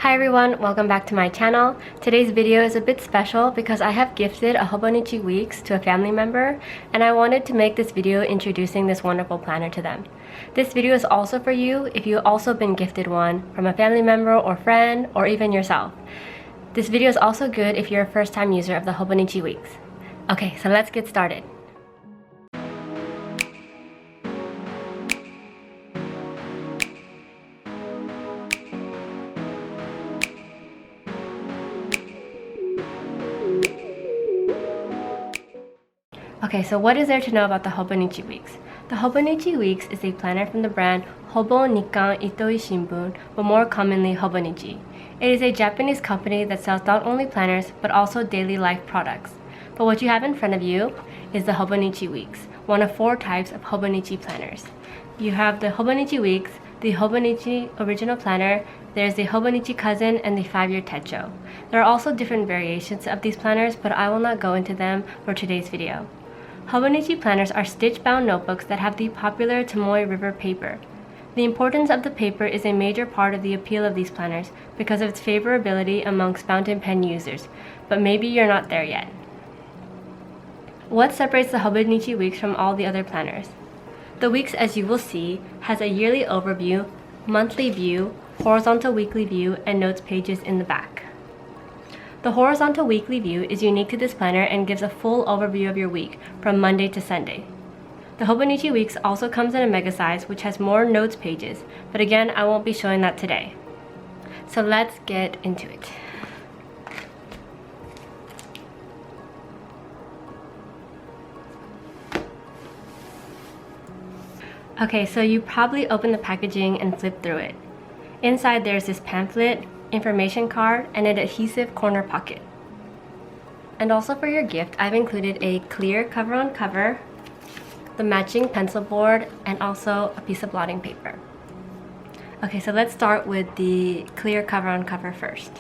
Hi everyone, welcome back to my channel. Today's video is a bit special because I have gifted a Hobonichi Weeks to a family member and I wanted to make this video introducing this wonderful planner to them. This video is also for you if you've also been gifted one from a family member or friend or even yourself. This video is also good if you're a first-time user of the Hobonichi Weeks. Okay, so let's get started. Okay, so what is there to know about the Hobonichi Weeks? The Hobonichi Weeks is a planner from the brand Hobonikan Itoi Shimbun, but more commonly Hobonichi. It is a Japanese company that sells not only planners, but also daily life products. But what you have in front of you is the Hobonichi Weeks, one of 4 types of Hobonichi planners. You have the Hobonichi Weeks, the Hobonichi Original Planner, there's the Hobonichi Cousin, and the 5-year Techo. There are also different variations of these planners, but I will not go into them for today's video. Hobonichi planners are stitch-bound notebooks that have the popular Tomoe River paper. The importance of the paper is a major part of the appeal of these planners because of its favorability amongst fountain pen users, but maybe you're not there yet. What separates the Hobonichi Weeks from all the other planners? The Weeks, as you will see, has a yearly overview, monthly view, horizontal weekly view, and notes pages in the back. The horizontal weekly view is unique to this planner and gives a full overview of your week from Monday to Sunday. The Hobonichi Weeks also comes in a mega size which has more notes pages, but again, I won't be showing that today. So let's get into it. Okay, so you probably open the packaging and flip through it. Inside there's this pamphlet, information card, and an adhesive corner pocket. And also for your gift, I've included a clear cover-on-cover, the matching pencil board, and also a piece of blotting paper. Okay, so let's start with the clear cover-on-cover first.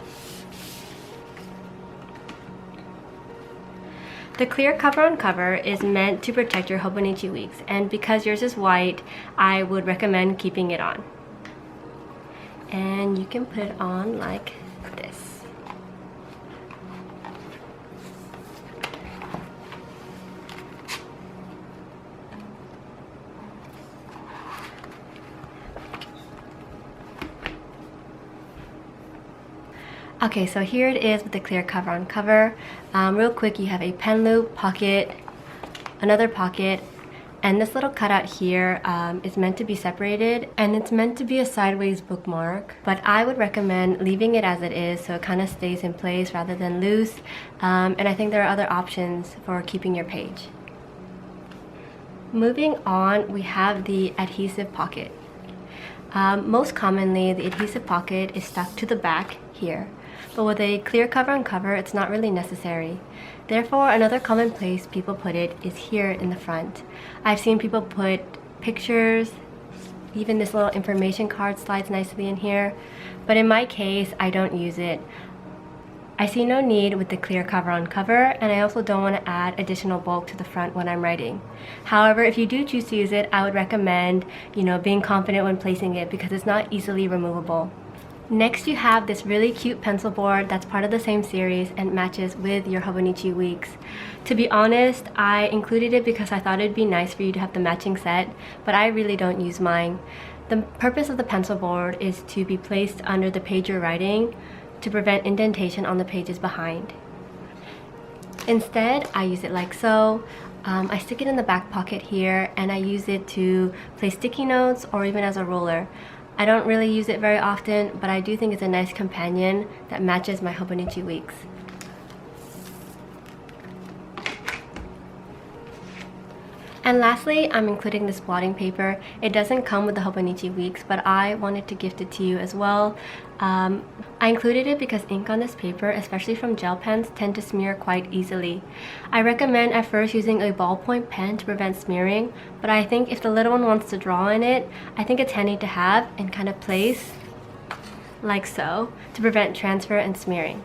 The clear cover-on-cover is meant to protect your Hobonichi Weeks, and because yours is white, I would recommend keeping it on. And you can put it on like this. Okay, so here it is with the clear cover on cover. Real quick, you have a pen loop, pocket, another pocket, and this little cutout here is meant to be separated, and it's meant to be a sideways bookmark, but I would recommend leaving it as it is so it kind of stays in place rather than loose, and I think there are other options for keeping your page. Moving on, we have the adhesive pocket. Most commonly, the adhesive pocket is stuck to the back here, but with a clear cover on cover, it's not really necessary. Therefore, another common place people put it is here in the front. I've seen people put pictures, even this little information card slides nicely in here, but in my case, I don't use it. I see no need with the clear cover on cover, and I also don't want to add additional bulk to the front when I'm writing. However, if you do choose to use it, I would recommend, being confident when placing it because it's not easily removable. Next, you have this really cute pencil board that's part of the same series and matches with your Hobonichi Weeks. To be honest, I included it because I thought it'd be nice for you to have the matching set, but I really don't use mine. The purpose of the pencil board is to be placed under the page you're writing to prevent indentation on the pages behind. Instead, I use it like so. I stick it in the back pocket here, and I use it to place sticky notes or even as a ruler. I don't really use it very often, but I do think it's a nice companion that matches my Hobonichi Weeks. And lastly, I'm including this blotting paper. It doesn't come with the Hobonichi Weeks, but I wanted to gift it to you as well. I included it because ink on this paper, especially from gel pens, tend to smear quite easily. I recommend at first using a ballpoint pen to prevent smearing, but I think if the little one wants to draw in it, I think it's handy to have and kind of place like so to prevent transfer and smearing.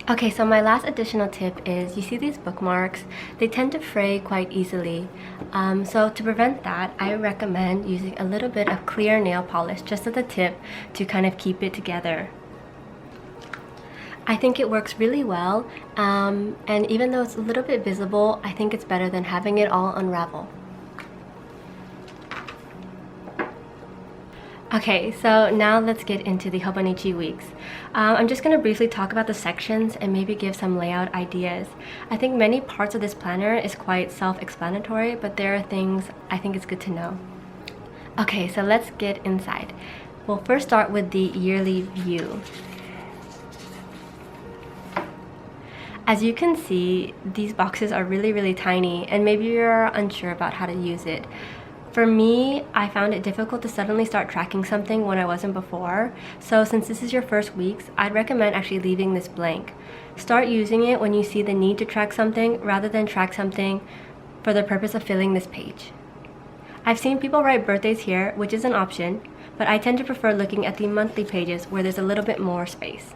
Okay, so my last additional tip is you see these bookmarks, they tend to fray quite easily. So to prevent that, I recommend using a little bit of clear nail polish just at the tip to kind of keep it together. I think it works really well, and even though it's a little bit visible, I think it's better than having it all unravel. Okay, so now let's get into the Hobonichi weeks. I'm just going to briefly talk about the sections and maybe give some layout ideas. I think many parts of this planner is quite self-explanatory, but there are things I think it's good to know. Okay, so let's get inside. We'll first start with the yearly view. As you can see, these boxes are really tiny, and maybe you're unsure about how to use it. For me, I found it difficult to suddenly start tracking something when I wasn't before, so since this is your first weeks, I'd recommend actually leaving this blank. Start using it when you see the need to track something rather than track something for the purpose of filling this page. I've seen people write birthdays here, which is an option, but I tend to prefer looking at the monthly pages where there's a little bit more space.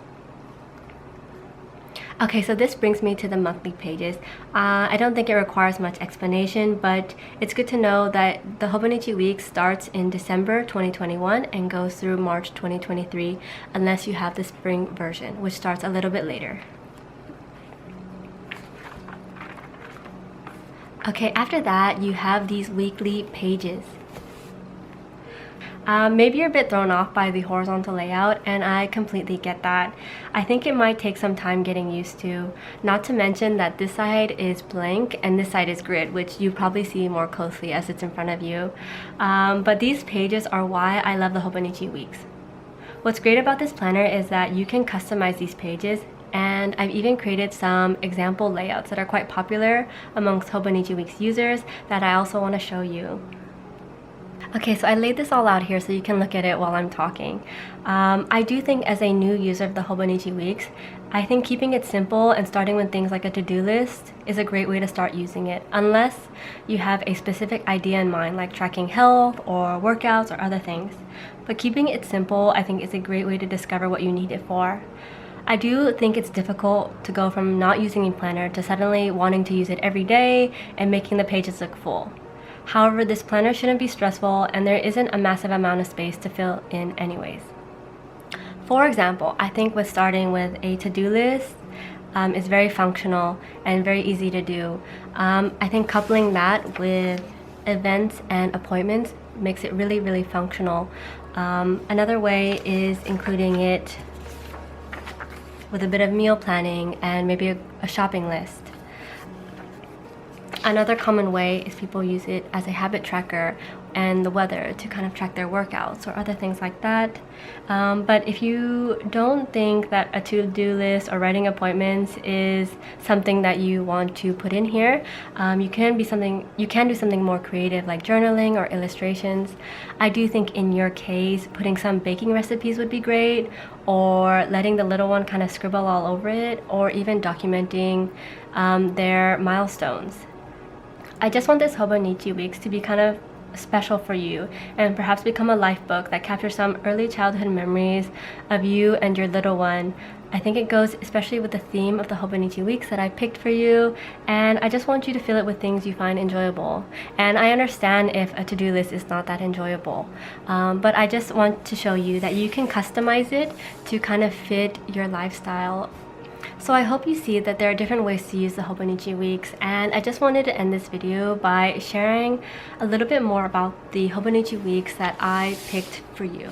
Okay, so this brings me to the monthly pages. I don't think it requires much explanation, but it's good to know that the Hobonichi week starts in December 2021 and goes through March 2023, unless you have the spring version, which starts a little bit later. Okay, after that, you have these weekly pages. Maybe you're a bit thrown off by the horizontal layout, and I completely get that. I think it might take some time getting used to, not to mention that this side is blank and this side is grid, which you probably see more closely as it's in front of you. But these pages are why I love the Hobonichi weeks. What's great about this planner is that you can customize these pages, and I've even created some example layouts that are quite popular amongst Hobonichi weeks users that I also want to show you. Okay, so I laid this all out here so you can look at it while I'm talking. I do think as a new user of the Hobonichi weeks, I think keeping it simple and starting with things like a to-do list is a great way to start using it, unless you have a specific idea in mind, like tracking health or workouts or other things. But keeping it simple, I think, is a great way to discover what you need it for. I do think it's difficult to go from not using a planner to suddenly wanting to use it every day and making the pages look full. However, this planner shouldn't be stressful, and there isn't a massive amount of space to fill in anyways. For example, I think with starting with a to-do list is very functional and very easy to do. I think coupling that with events and appointments makes it really functional. Another way is including it with a bit of meal planning and maybe a shopping list. Another common way is people use it as a habit tracker and the weather to kind of track their workouts or other things like that. But if you don't think that a to-do list or writing appointments is something that you want to put in here, you can do something more creative like journaling or illustrations. I do think in your case, putting some baking recipes would be great, or letting the little one kind of scribble all over it, or even documenting their milestones. I just want this Hobonichi weeks to be kind of special for you and perhaps become a life book that captures some early childhood memories of you and your little one. I think it goes especially with the theme of the Hobonichi weeks that I picked for you, and I just want you to fill it with things you find enjoyable. And I understand if a to-do list is not that enjoyable, but I just want to show you that you can customize it to kind of fit your lifestyle. So I hope you see that there are different ways to use the Hobonichi weeks, and I just wanted to end this video by sharing a little bit more about the Hobonichi weeks that I picked for you.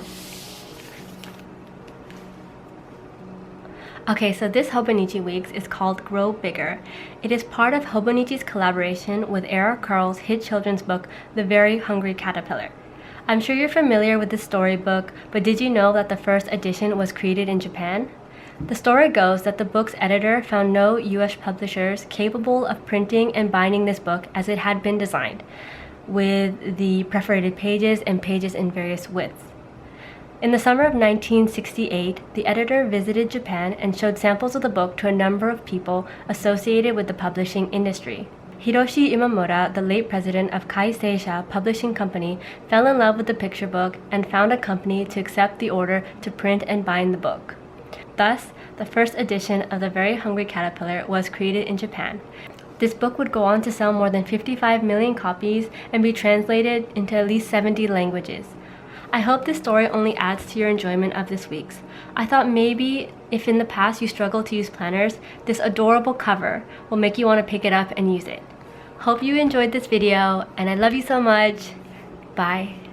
Okay, so this Hobonichi weeks is called Grow Bigger. It is part of Hobonichi's collaboration with Era Curl's hit children's book, The Very Hungry Caterpillar. I'm sure you're familiar with this storybook, but did you know that the first edition was created in Japan? The story goes that the book's editor found no US publishers capable of printing and binding this book as it had been designed, with the perforated pages and pages in various widths. In the summer of 1968, the editor visited Japan and showed samples of the book to a number of people associated with the publishing industry. Hiroshi Imamura, the late president of Kai Seisha Publishing Company, fell in love with the picture book and found a company to accept the order to print and bind the book. Thus, the first edition of The Very Hungry Caterpillar was created in Japan. This book would go on to sell more than 55 million copies and be translated into at least 70 languages. I hope this story only adds to your enjoyment of this week's. I thought maybe if in the past you struggled to use planners, this adorable cover will make you want to pick it up and use it. Hope you enjoyed this video, and I love you so much. Bye.